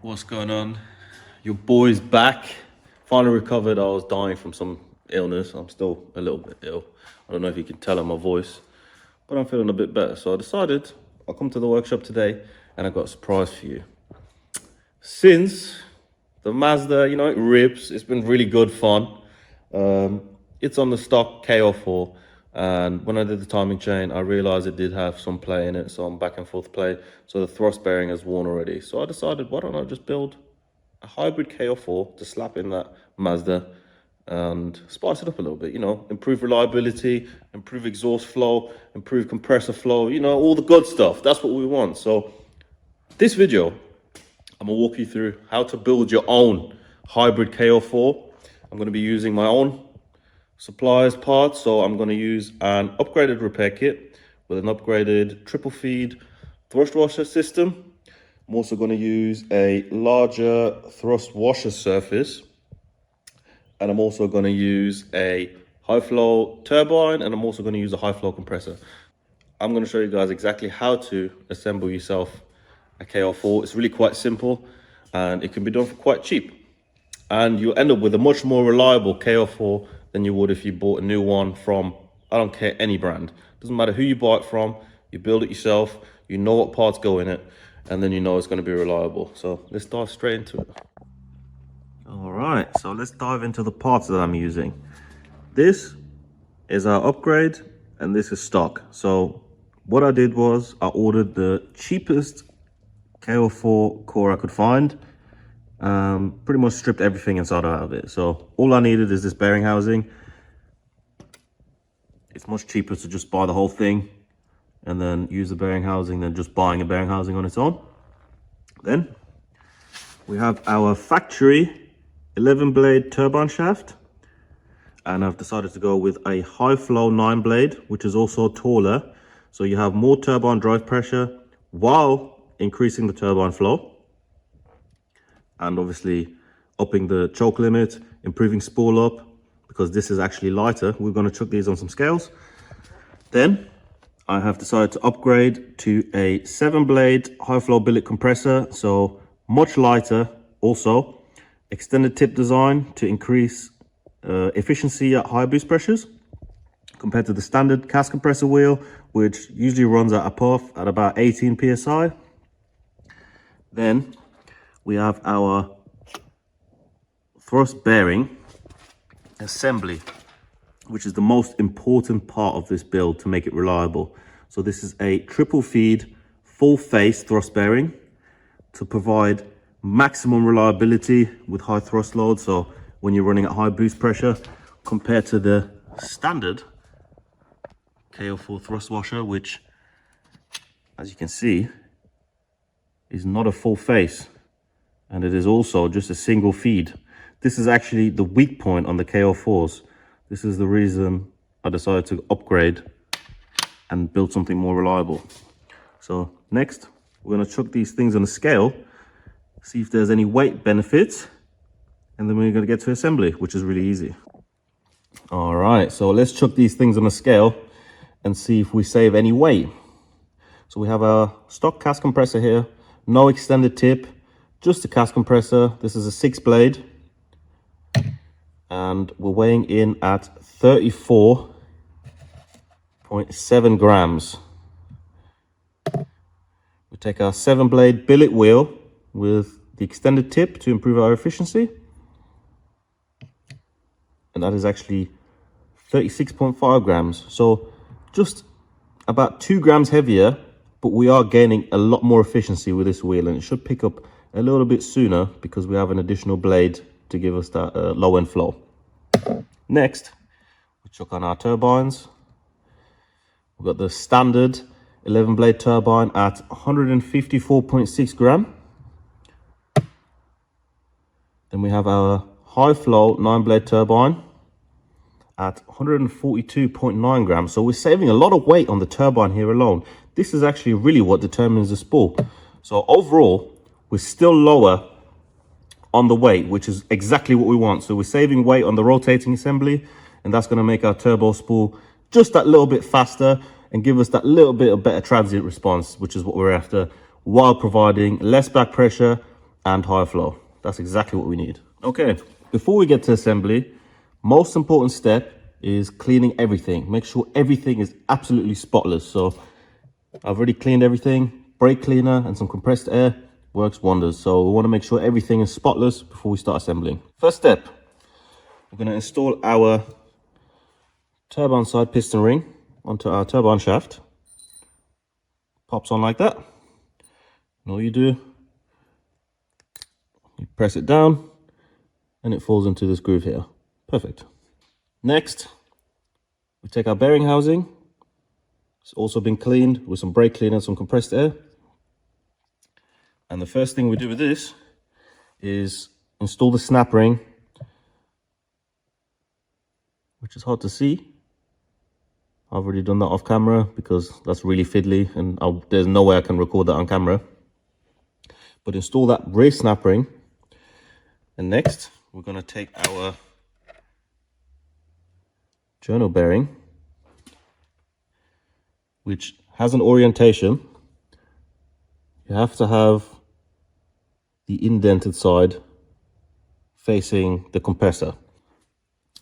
What's going on? Your boy's back. Finally recovered. I was dying from some illness. I'm still a little bit ill. I don't know if you can tell in my voice, but I'm feeling a bit better. So I decided I'll come to the workshop today and I've got a surprise for you. Since the Mazda, it rips. It's been really good fun. It's on the stock KO4. And when I did the timing chain, I realized it did have some play in it, so I'm back and forth play. So the thrust bearing has worn already. So I decided, why don't I just build a hybrid KO4 to slap in that Mazda and spice it up a little bit, improve reliability, improve exhaust flow, improve compressor flow, all the good stuff. That's what we want. So this video, I'm gonna walk you through how to build your own hybrid KO4. I'm gonna be using my own suppliers parts, so I'm going to use an upgraded repair kit with an upgraded triple feed thrust washer system. I'm also going to use a larger thrust washer surface, and I'm also going to use a high flow turbine, and I'm also going to use a high flow compressor. I'm going to show you guys exactly how to assemble yourself a KO4. It's really quite simple and it can be done for quite cheap, and you'll end up with a much more reliable KO4 than you would if you bought a new one from, I don't care, any brand. Doesn't matter who you buy it from, you build it yourself, you know what parts go in it, and then you know it's going to be reliable. So let's dive straight into it. All right, so let's dive into the parts that I'm using. This is our upgrade and this is stock. So what I did was I ordered the cheapest KO4 core I could find. Pretty much stripped everything inside out of it. So all I needed is this bearing housing. It's much cheaper to just buy the whole thing and then use the bearing housing than just buying a bearing housing on its own. Then we have our factory 11 blade turbine shaft, and I've decided to go with a high flow 9 blade, which is also taller, so you have more turbine drive pressure while increasing the turbine flow, and obviously upping the choke limit, improving spool up, because this is actually lighter. We're going to chuck these on some scales. Then I have decided to upgrade to a 7 blade high flow billet compressor, so much lighter. Also extended tip design to increase efficiency at high boost pressures compared to the standard cast compressor wheel, which usually runs at a puff at about 18 psi. Then we have our thrust bearing assembly, which is the most important part of this build to make it reliable. So this is a triple feed full face thrust bearing to provide maximum reliability with high thrust load. So when you're running at high boost pressure, compared to the standard KO4 thrust washer, which, as you can see, is not a full face. And it is also just a single feed. This is actually the weak point on the KO4s. This is the reason I decided to upgrade and build something more reliable. So next, we're gonna chuck these things on a scale, see if there's any weight benefits, and then we're gonna get to assembly, which is really easy. All right, so let's chuck these things on a scale and see if we save any weight. So we have our stock cast compressor here, no extended tip, just a cast compressor. This is a 6 blade, and we're weighing in at 34.7 grams. We take our 7 blade billet wheel with the extended tip to improve our efficiency, and that is actually 36.5 grams. So just about 2 grams heavier, but we are gaining a lot more efficiency with this wheel, and it should pick up a little bit sooner because we have an additional blade to give us that low end flow. Next, we chuck on our turbines. We've got the standard 11 blade turbine at 154.6 gram. Then we have our high flow 9 blade turbine at 142.9 grams. So we're saving a lot of weight on the turbine here alone. This is actually really what determines the spool. So overall, we're still lower on the weight, which is exactly what we want. So we're saving weight on the rotating assembly, and that's going to make our turbo spool just that little bit faster and give us that little bit of better transient response, which is what we're after, while providing less back pressure and high flow. That's exactly what we need. Okay, before we get to assembly, most important step is cleaning everything. Make sure everything is absolutely spotless. So I've already cleaned everything. Brake cleaner and some compressed air works wonders. So we want to make sure everything is spotless before we start assembling. First step, we're going to install our turbine side piston ring onto our turbine shaft. Pops on like that. And all you do, you press it down and it falls into this groove here. Perfect. Next, we take our bearing housing. It's also been cleaned with some brake cleaner and some compressed air. And the first thing we do with this is install the snap ring, which is hard to see. I've already done that off camera because that's really fiddly and there's no way I can record that on camera. But install that race snap ring. And next, we're going to take our journal bearing, which has an orientation. You have to have the indented side facing the compressor.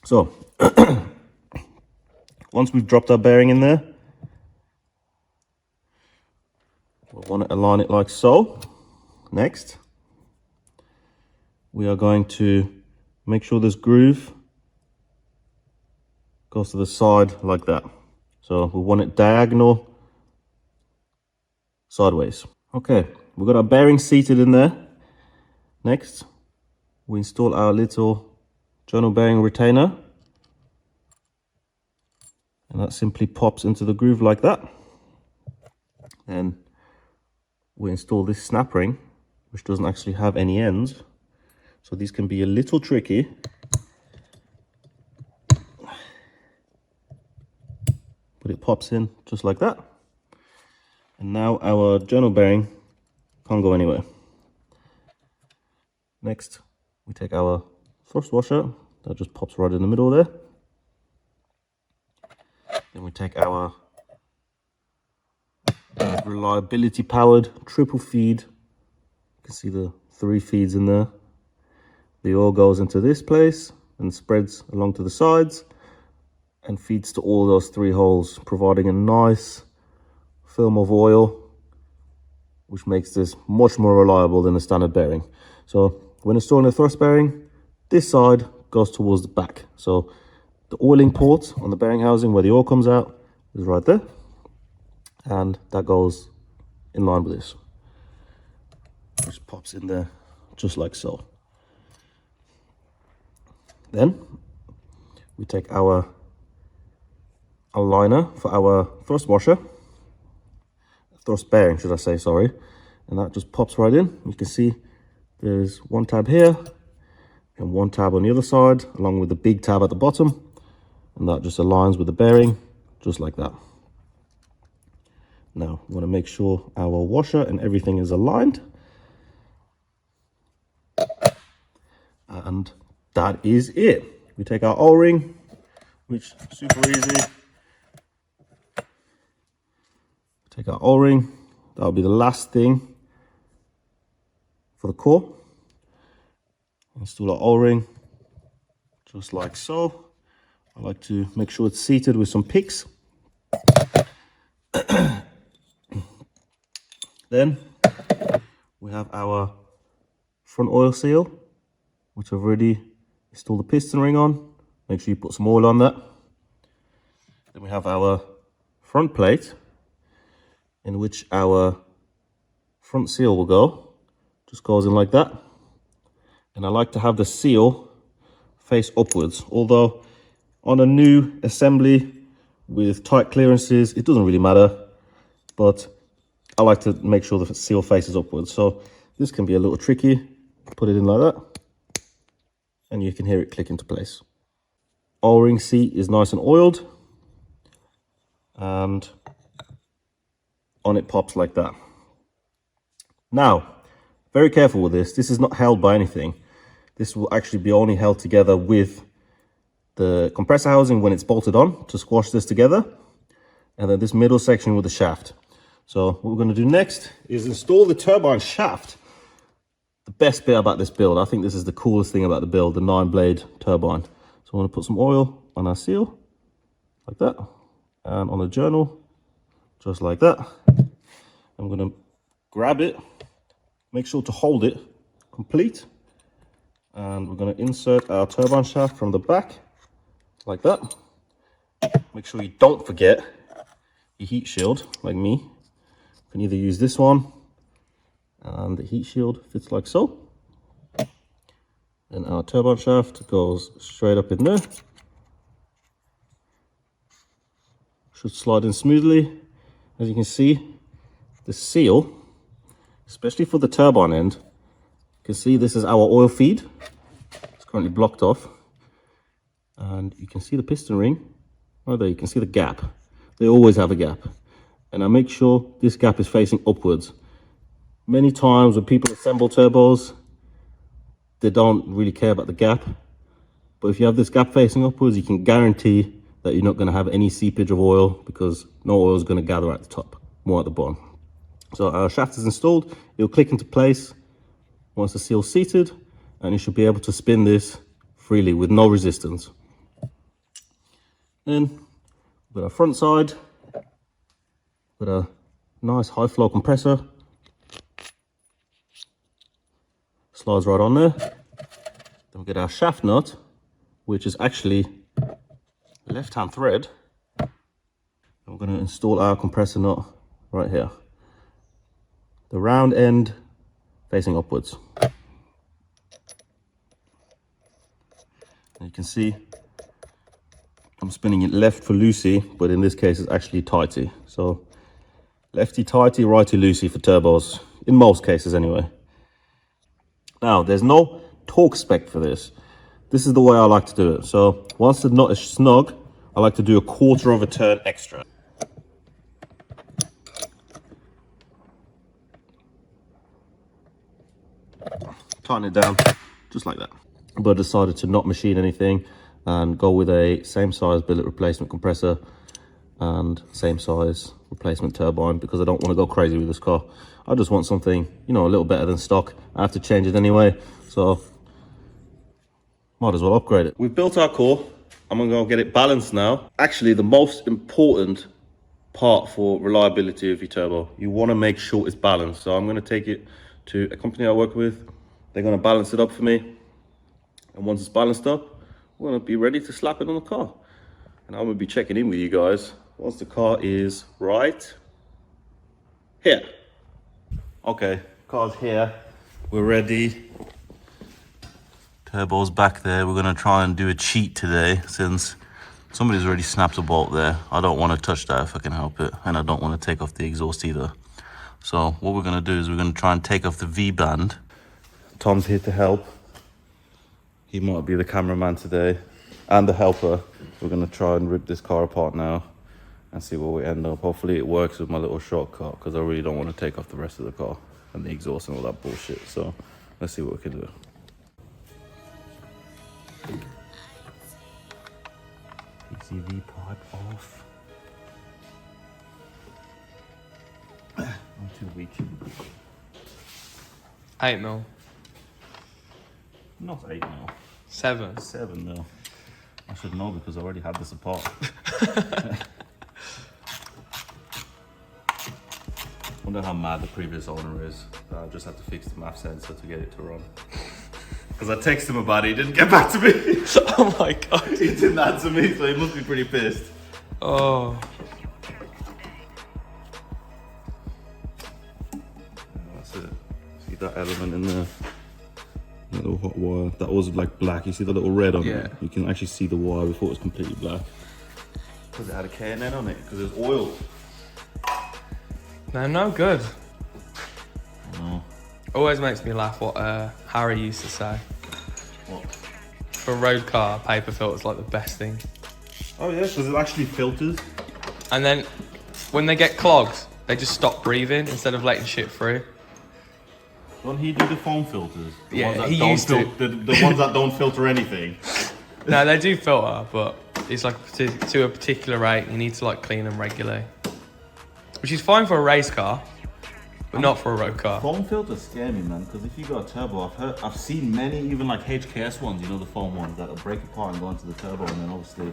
So once we've dropped our bearing in there, we'll want to align it like so. Next, we are going to make sure this groove goes to the side like that. So we want it diagonal sideways. Okay, we've got our bearing seated in there. Next, we install our little journal bearing retainer. And that simply pops into the groove like that. And we install this snap ring, which doesn't actually have any ends. So these can be a little tricky. But it pops in just like that. And now our journal bearing can't go anywhere. Next, we take our thrust washer. That just pops right in the middle there. Then we take our reliability powered triple feed. You can see the 3 feeds in there. The oil goes into this place and spreads along to the sides and feeds to all those 3 holes, providing a nice film of oil, which makes this much more reliable than a standard bearing. So when installing the thrust bearing, this side goes towards the back. So the oiling port on the bearing housing where the oil comes out is right there. And that goes in line with this. Just pops in there just like so. Then we take our aligner for our thrust washer, thrust bearing should I say, sorry, and that just pops right in. You can see there's 1 tab here and 1 tab on the other side, along with the big tab at the bottom, and that just aligns with the bearing just like that. Now we want to make sure our washer and everything is aligned, and that is it. We take our O-ring, which is super easy. Take our O-ring, that'll be the last thing for the core. Install our O-ring just like so. I like to make sure it's seated with some picks. Then we have our front oil seal, which I've already installed the piston ring on. Make sure you put some oil on that. Then we have our front plate, in which our front seal will go. Just goes in like that. And I like to have the seal face upwards. Although on a new assembly with tight clearances, it doesn't really matter. But I like to make sure the seal faces upwards. So this can be a little tricky. Put it in like that. And you can hear it click into place. O-ring seat is nice and oiled. And on it pops like that. Now, very careful with this. This is not held by anything. This will actually be only held together with the compressor housing when it's bolted on to squash this together. And then this middle section with the shaft. So what we're going to do next is install the turbine shaft. the best bit about this build, I think this is the coolest thing about the build, the 9-blade turbine. So I want to put some oil on our seal, like that, and on the journal, just like that. I'm going to grab it, make sure to hold it complete, and we're going to insert our turbine shaft from the back, like that. Make sure you don't forget your heat shield, like me. You can either use this one, and the heat shield fits like so. Then our turbine shaft goes straight up in there. Should slide in smoothly. As you can see, the seal, especially for the turbine end, you can see this is our oil feed. It's currently blocked off. And you can see the piston ring. Right there, you can see the gap. They always have a gap. And I make sure this gap is facing upwards. Many times when people assemble turbos, they don't really care about the gap. But if you have this gap facing upwards, you can guarantee that you're not going to have any seepage of oil, because no oil is going to gather at the top, more at the bottom. So our shaft is installed. It'll click into place once the seal's seated, and you should be able to spin this freely with no resistance. Then with our front side, with a nice high flow compressor, slides right on there. Then we get our shaft nut, which is actually left-hand thread. And we're going to install our compressor nut right here. The round end facing upwards. And you can see I'm spinning it left for loosey, but in this case it's actually tighty. So lefty tighty, righty loosey for turbos, in most cases anyway. Now, there's no torque spec for this. This is the way I like to do it. So once the nut is snug, I like to do a 1/4 of a turn extra. Tighten it down, just like that. But I decided to not machine anything and go with a same size billet replacement compressor and same size replacement turbine, because I don't want to go crazy with this car. I just want something, you know, a little better than stock. I have to change it anyway, so might as well upgrade it. We've built our core. I'm gonna go get it balanced now. Actually, the most important part for reliability of your turbo, you want to make sure it's balanced. So I'm going to take it to a company I work with. They're going to balance it up for me, and once it's balanced up, we're going to be ready to slap it on the car. And I'm going to be checking in with you guys once the car is right here. Okay, car's here, we're ready. Turbo's back there. We're going to try and do a cheat today, since somebody's already snapped a bolt there. I don't want to touch that if I can help it, and I don't want to take off the exhaust either. So what we're going to do is we're going to try and take off the V-band. Tom's here to help. He might be the cameraman today and the helper. We're going to try and rip this car apart now and see where we end up. Hopefully it works with my little shortcut, because I really don't want to take off the rest of the car and the exhaust and all that bullshit. So let's see what we can do. PCV pipe off. I'm too weak. 8 mil. Not 8 mil. 7. 7 mil. I should know, because I already had this apart. Wonder how mad the previous owner is. I just had to fix the MAF sensor to get it to run. Because I texted him about it, he didn't get back to me. Oh my god. He didn't answer me, so he must be pretty pissed. Oh. That's it. See that element in there? That little hot wire. That was like black. You see the little red on it? You can actually see the wire before it was completely black. Because it had a K&N on it, because there's oil. No good. No. Always makes me laugh what Harry used to say. What? For a road car, paper filter's like the best thing. Oh yeah, because it actually filters. And then when they get clogged, they just stop breathing instead of letting shit through. Don't he do the foam filters? The Yeah, ones that he don't used to. The ones that don't filter anything. No, they do filter, but it's like to a particular rate. You need to like clean them regularly, which is fine for a race car. but not for a road car. Foam filters scare me, man, because if you got a turbo, I've seen many, even like HKS ones, you know, the foam ones that'll break apart and go into the turbo and then obviously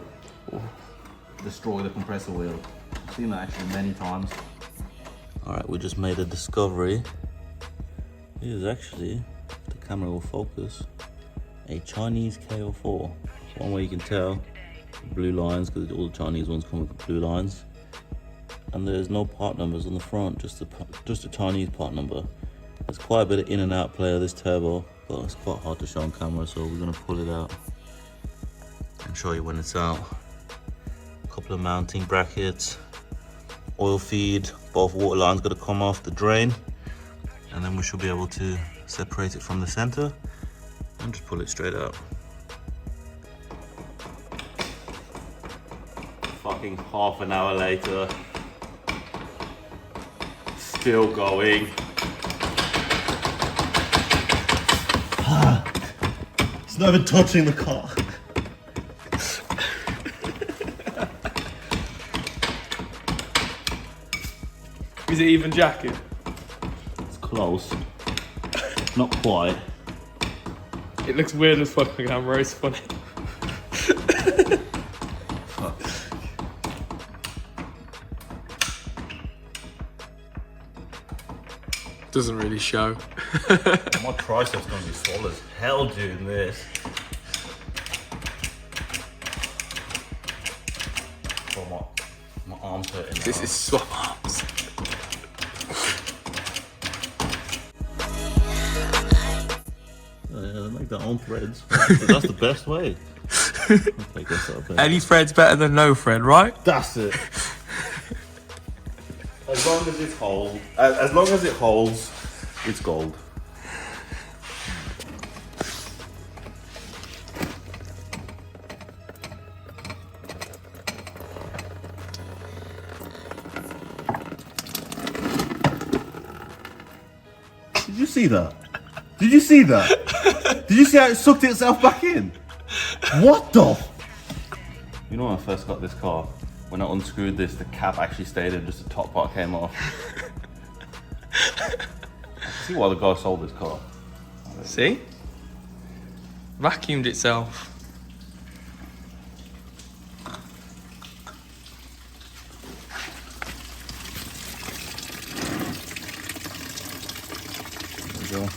destroy the compressor wheel. I've seen that actually many times. All right, we just made a discovery. It is actually, the camera will focus, a Chinese KO4. One way you can tell, blue lines, because all the Chinese ones come with blue lines. And there's no part numbers on the front, just a Chinese part number. There's quite a bit of in and out play of this turbo, but it's quite hard to show on camera, so we're gonna pull it out and show you when it's out. A couple of mounting brackets, oil feed, both water lines gotta come off the drain, and then we should be able to separate it from the center and just pull it straight out. Fucking half an hour later, still going. It's not even touching the car. Is it even jacking? It's close. Not quite. It looks weird as fuck on camera, it's funny. Doesn't really show. My tricep's gonna be swole as hell doing this. Oh, my arm's hurting now. This is swap arms. Oh, yeah, they make their own threads. That's the best way. Take this up, Any thread's better than no thread, right? That's it. As long as it holds, as long as it holds, it's gold. Did you see that? Did you see that? Did you see how it sucked itself back in? What the? You know when I first got this car, when I unscrewed this, the cap actually stayed in, just the top part came off. See why the guy sold this car. See? Vacuumed itself. There we go.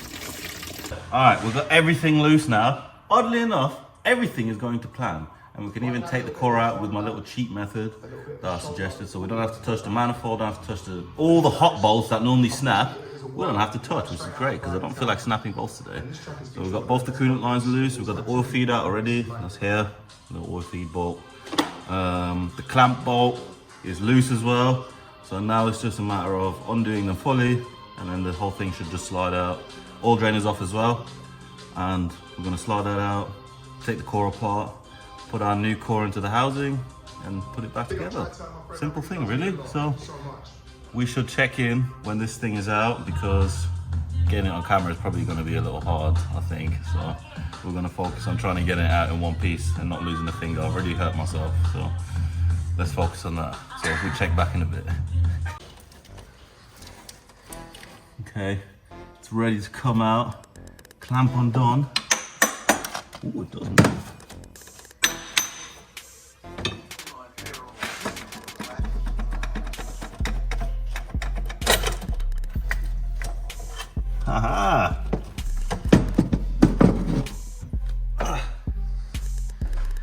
Alright, we've got everything loose now. Oddly enough, everything is going to plan. And we can even take the core out with my little cheat method that I suggested. So we don't have to touch the manifold, don't have to touch all the hot bolts that normally snap. We don't have to touch, which is great because I don't feel like snapping bolts today. So we've got both the coolant lines loose. We've got the oil feed out already. That's here, the oil feed bolt. The clamp bolt is loose as well. So now it's just a matter of undoing them fully, and then the whole thing should just slide out. Oil drain is off as well. And we're gonna slide that out, take the core apart, put our new core into the housing and put it back together. Simple thing, really. So we should check in when this thing is out because getting it on camera is probably going to be a little hard, I think. So we're going to focus on trying to get it out in one piece and not losing a finger. I've already hurt myself, so let's focus on that. So we check back in a bit. Okay, it's ready to come out. Clamp undone. Ooh, it doesn't move. Haha!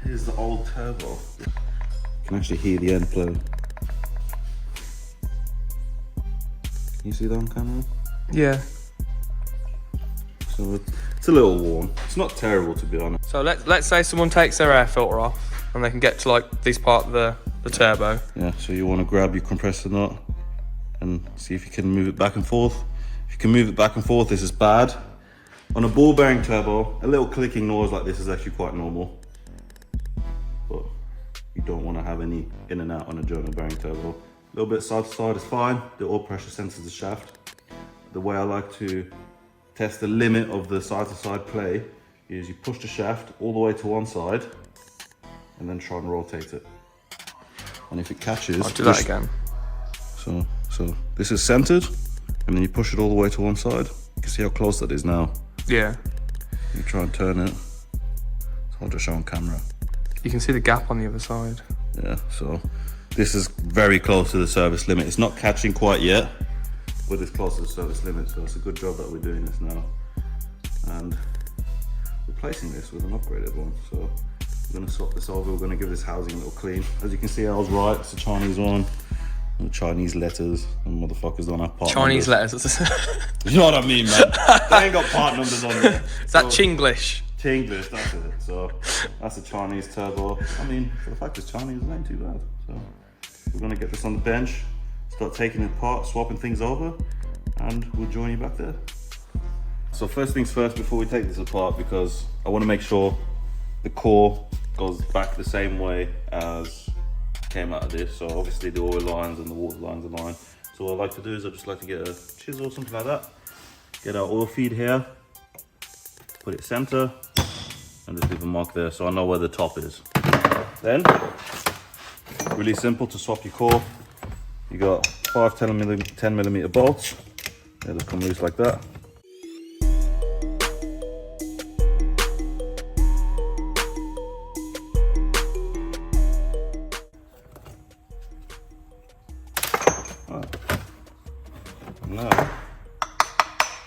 Here's the old turbo. You can actually hear the end plug. Can you see that on camera? Yeah. So it's a little warm. It's not terrible, to be honest. So let's say someone takes their air filter off and they can get to like this part of the turbo. Yeah, so you want to grab your compressor nut and see if you can move it back and forth. If you can move it back and forth, this is bad. On a ball bearing turbo, a little clicking noise like this is actually quite normal. But you don't want to have any in and out on a German bearing turbo. A little bit side to side is fine. The oil pressure senses the shaft. The way I like to test the limit of the side to side play is you push the shaft all the way to one side and then try and rotate it. And if it catches, I'll do that again. So this is centered. and then you push it all the way to one side. You can see how close that is now. Yeah. You try and turn it. It's hard to show on camera. You can see the gap on the other side. Yeah, so this is very close to the service limit. It's not catching quite yet, but it's close to the service limit, so it's a good job that we're doing this now. And replacing this with an upgraded one. So we're gonna swap this over. We're gonna give this housing a little clean. As you can see, I was right. It's a Chinese one. The Chinese letters. And motherfuckers don't have part Chinese numbers. letters. You know what I mean, man? They ain't got part numbers on there. Is that Chinglish? Chinglish, that's it. So that's a Chinese turbo. I mean, for the fact it's Chinese, it ain't too bad. So we're gonna get this on the bench, start taking it apart, swapping things over, and we'll join you back there. So first things first, before we take this apart, because I want to make sure the core goes back the same way as came out of this. So obviously the oil lines and the water lines are lined. So what I like to do is I just like to get a chisel or something like that, get our oil feed here, put it center, and just leave a mark there so I know where the top is. Then, really simple to swap your core. You got 10 millimeter bolts. They just come loose like that. Now,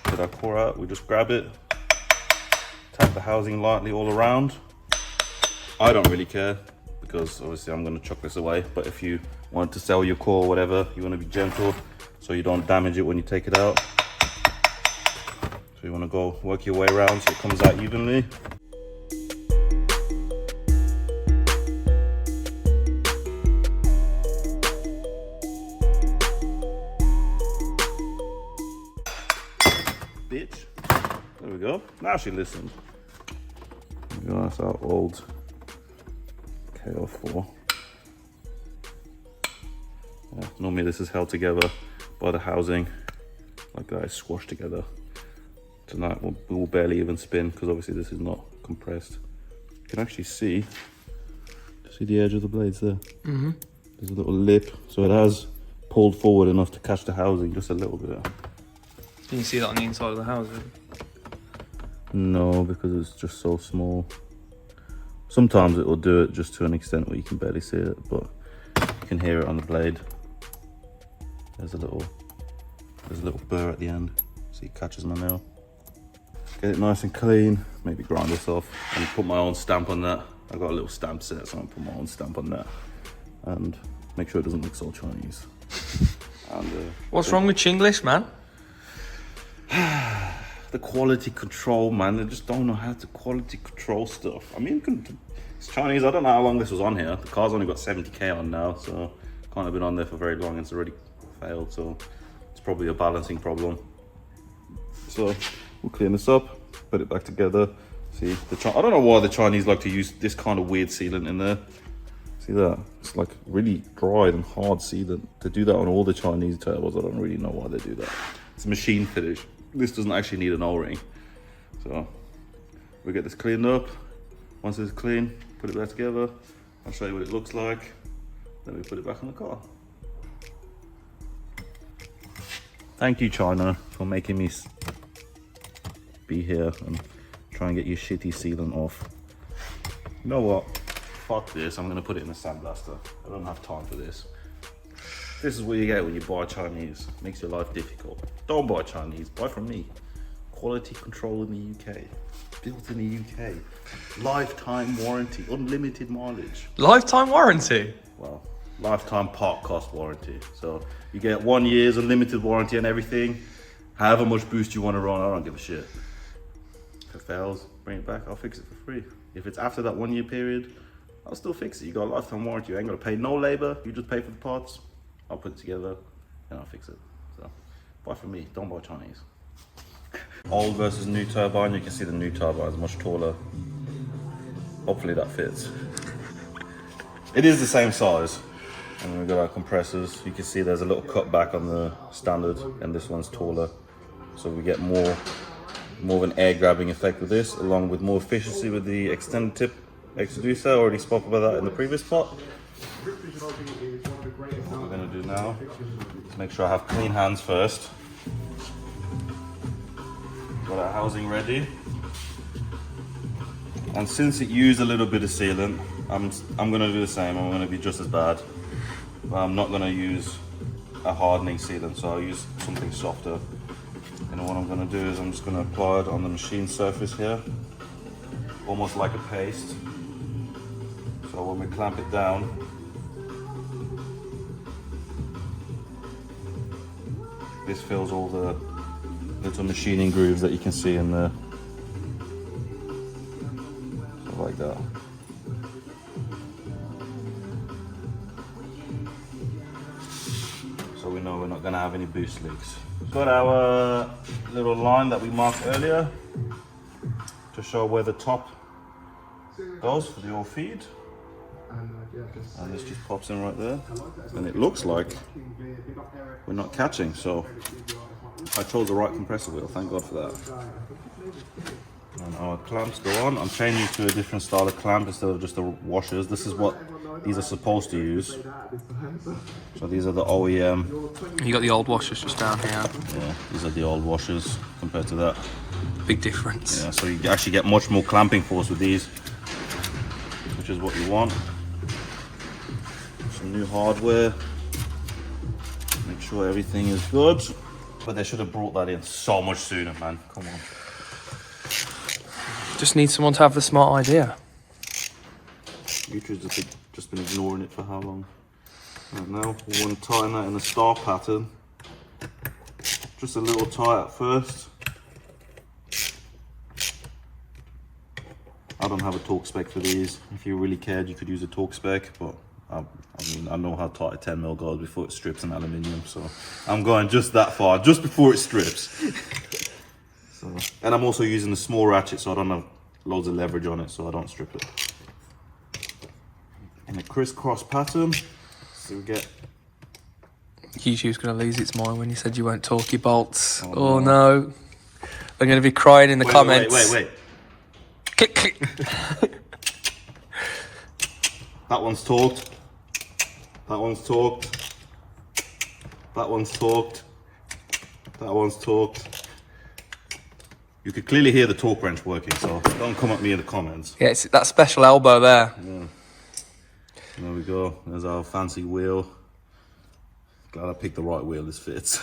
get our core out, we just grab it, tap the housing lightly all around. I don't really care because obviously I'm going to chuck this away, but if you want to sell your core or whatever, you want to be gentle so you don't damage it when you take it out. So you want to go work your way around so it comes out evenly. Bitch. There we go. Now she listened. There we go. That's our old KO4. Yeah, normally this is held together by the housing like that. It's squashed together. Tonight we will barely even spin because obviously this is not compressed. You can actually see the edge of the blades there. Mm-hmm. There's a little lip, so it has pulled forward enough to catch the housing just a little bit. Can you see that on the inside of the house? No, because it's just so small. Sometimes it will do it just to an extent where you can barely see it, but you can hear it on the blade. There's a little burr at the end. See, it catches my nail. Get it nice and clean. Maybe grind this off and put my own stamp on that. I got a little stamp set, so I'm gonna put my own stamp on that and make sure it doesn't look so Chinese. And what's wrong with Chinglish, man? The quality control, man. They just don't know how to quality control stuff. I mean, it's Chinese. I don't know how long this was on here. The car's only got 70k on now, so can't have been on there for very long. It's already failed, so it's probably a balancing problem. So we'll clean this up, put it back together. See, I don't know why the Chinese like to use this kind of weird sealant in there. See that? It's like really dried and hard sealant. They do that on all the Chinese turbos. I don't really know why they do that. It's a machine finish. This doesn't actually need an O-ring. So we get this cleaned up. Once it's clean, put it back together. I'll show you what it looks like. Then we put it back on the car. Thank you, China, for making me be here and try and get your shitty sealant off. You know what? Fuck this. I'm gonna put it in a sandblaster. I don't have time for this. This is what you get when you buy Chinese. Makes your life difficult. Don't buy Chinese, buy from me. Quality control in the UK. Built in the UK. Lifetime warranty, unlimited mileage. Lifetime warranty? Well, lifetime part cost warranty. So you get 1 year's unlimited warranty and everything. However much boost you want to run, I don't give a shit. If it fails, bring it back, I'll fix it for free. If it's after that 1 year period, I'll still fix it. You got a lifetime warranty, you ain't gonna pay no labor, you just pay for the parts. I'll put it together and I'll fix it. So buy from me, don't buy Chinese. Old versus new turbine, you can see the new turbine is much taller. Hopefully that fits. It is the same size. And we've got our compressors. You can see there's a little cut back on the standard and this one's taller. So we get more of an air grabbing effect with this, along with more efficiency with the extended tip extruder. I already spoke about that in the previous part. What we're gonna do now is make sure I have clean hands first. Got our housing ready. And since it used a little bit of sealant, I'm gonna do the same. I'm gonna be just as bad. But I'm not gonna use a hardening sealant, so I'll use something softer. And what I'm gonna do is I'm just gonna apply it on the machine surface here, almost like a paste. So when we clamp it down, this fills all the little machining grooves that you can see in there. So like that. So we know we're not going to have any boost leaks. Got our little line that we marked earlier to show where the top goes for the oil feed. And this just pops in right there. And it looks like we're not catching, so I chose the right compressor wheel, thank God for that. And our clamps go on. I'm changing to a different style of clamp instead of just the washers. This is what these are supposed to use. So these are the OEM. You got the old washers just down here. Yeah, these are the old washers compared to that. Big difference. Yeah, so you actually get much more clamping force with these, which is what you want. Some new hardware. Make sure everything is good. But they should have brought that in so much sooner, man. Come on. Just need someone to have the smart idea. YouTube's just been ignoring it for how long? Right now, we want to tighten that in a star pattern. Just a little tie at first. I don't have a torque spec for these. If you really cared, you could use a torque spec, but I mean, I know how tight a 10mm goes before it strips in aluminium, so I'm going just that far, just before it strips. So, and I'm also using a small ratchet, so I don't have loads of leverage on it, so I don't strip it. In a crisscross pattern, so we get... YouTube's going to lose its mind when you said you won't torque your bolts. Oh no. I'm going to be crying in the comments. Wait. Click, click. That one's torqued. That one's torqued. That one's torqued. That one's torqued. You could clearly hear the torque wrench working, so don't come at me in the comments. Yeah, it's that special elbow there. Yeah. There we go. There's our fancy wheel. Glad I picked the right wheel, this fits.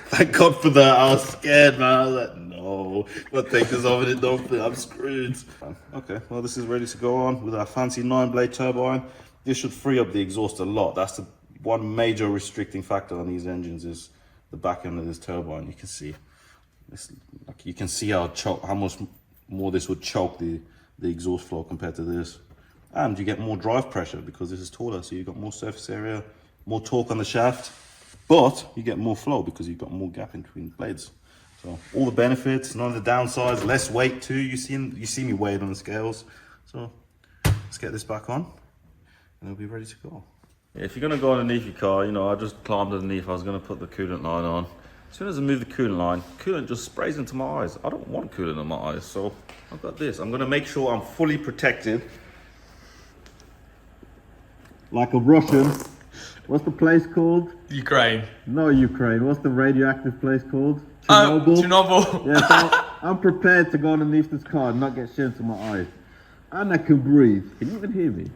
Thank God for that. I was scared, man. I was like, no. If I take this off and it don't fit, I'm screwed. Okay, well, this is ready to go on with our fancy 9-blade turbine. This should free up the exhaust a lot. That's the one major restricting factor on these engines is the back end of this turbine. You can see this, like you can see how much more this would choke the exhaust flow compared to this. And you get more drive pressure because this is taller, so you've got more surface area, more torque on the shaft, but you get more flow because you've got more gap in between blades. So all the benefits, none of the downsides, less weight too. You see me weighed on the scales. So let's get this back on and it'll be ready to go. Yeah, if you're gonna go underneath your car, you know, I just climbed underneath. I was gonna put the coolant line on. As soon as I move the coolant line, coolant just sprays into my eyes. I don't want coolant in my eyes, so I've got this. I'm gonna make sure I'm fully protected. Like a Russian. What's the place called? Ukraine. No, Ukraine. What's the radioactive place called? Chernobyl. Chernobyl. Yeah, so I'm prepared to go underneath this car and not get shit into my eyes. And I can breathe. Can you even hear me?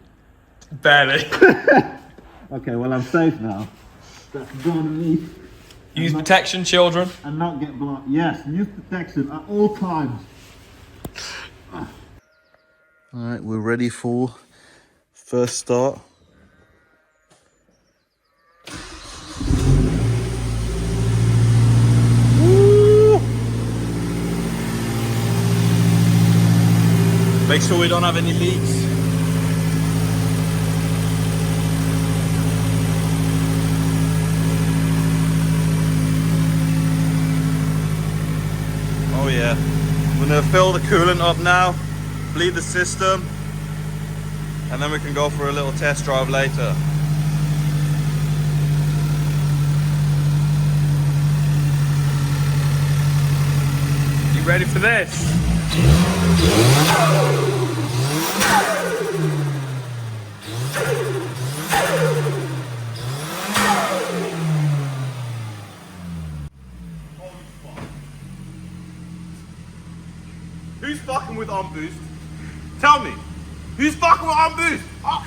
Barely. Okay, well, I'm safe now. Let's go underneath. Use protection, children. And not get blocked. Yes, use protection at all times. Alright, we're ready for first start. Make sure we don't have any leaks. Oh yeah. We're gonna fill the coolant up now, bleed the system, and then we can go for a little test drive later. You ready for this? on boost? Tell me, who's fucking with on boost? Oh,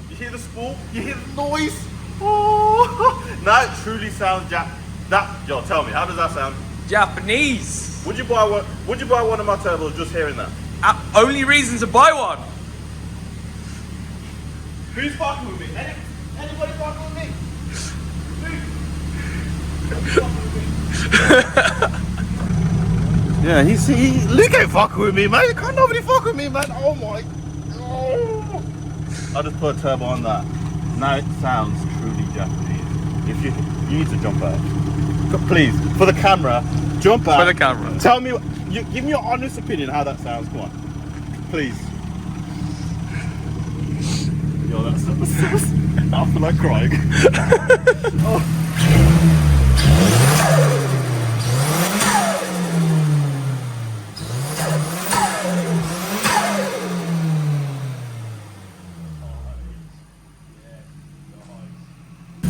you hear the spool? You hear the noise? Oh, now it truly sounds yo, tell me, how does that sound? Japanese. Would you buy one? Would you buy one of my turbos just hearing that? Only reason to buy one. Who's fucking with me? Anybody fucking with me? Yeah, Luke ain't fucking with me, man. Can't nobody fuck with me, man. Oh my. Oh. I just put a turbo on that. Now it sounds truly Japanese. If you need to jump out. Please, for the camera, jump out. For the camera. Tell me, give me your honest opinion how that sounds. Come on, please. Yo, that's I feel like crying. Oh.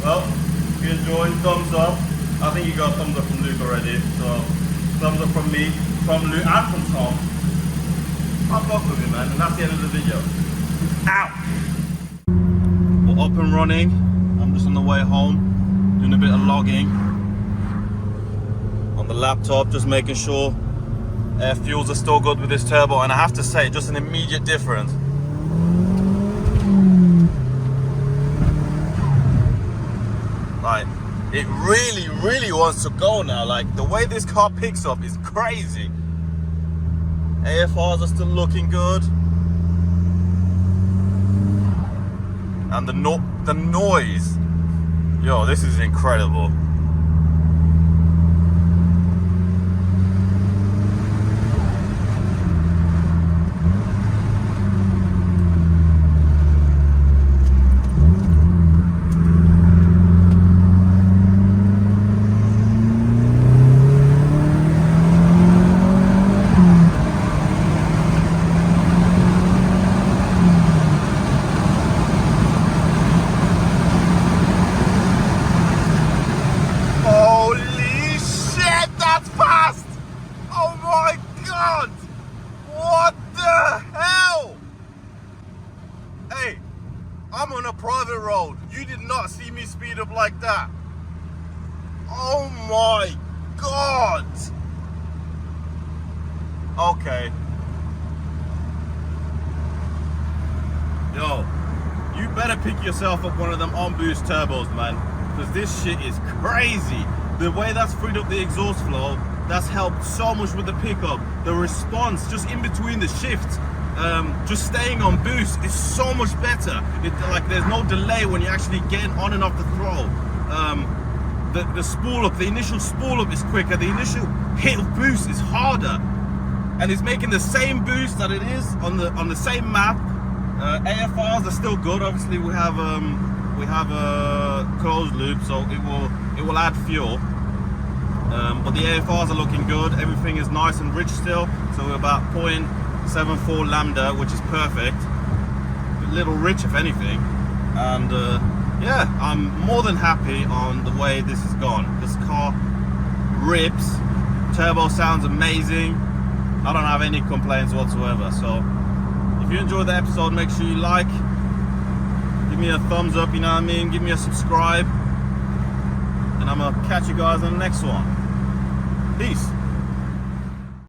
Well, if you enjoyed, thumbs up. I think you got a thumbs up from Luke already. So, thumbs up from me, from Luke, and from Tom. I'll fuck with you, man. And that's the end of the video. Ow! We're up and running. I'm just on the way home, doing a bit of logging on the laptop, just making sure air fuels are still good with this turbo. And I have to say, just an immediate difference. Like, it really wants to go now. Like, the way this car picks up is crazy. AFRs are still looking good. And the noise. Yo, this is incredible. I'm on a private road. You did not see me speed up like that. Oh my God. Okay. Yo, you better pick yourself up one of them on-boost turbos, man. Because this shit is crazy. The way that's freed up the exhaust flow, that's helped so much with the pickup. The response just in between the shifts. Just staying on boost is so much better. Like there's no delay when you're actually getting on and off the throttle. The spool up, the initial spool up is quicker. The initial hit of boost is harder, and it's making the same boost that it is on the same map. AFRs are still good. Obviously, we have a closed loop, so it will add fuel. But the AFRs are looking good. Everything is nice and rich still. So we're about 0.74 lambda, which is perfect. A little rich, if anything. And yeah, I'm more than happy on the way this has gone. This car rips. Turbo sounds amazing. I don't have any complaints whatsoever. So if you enjoyed the episode, make sure you like, give me a thumbs up, you know what I mean, give me a subscribe, and I'm gonna catch you guys on the next one. Peace.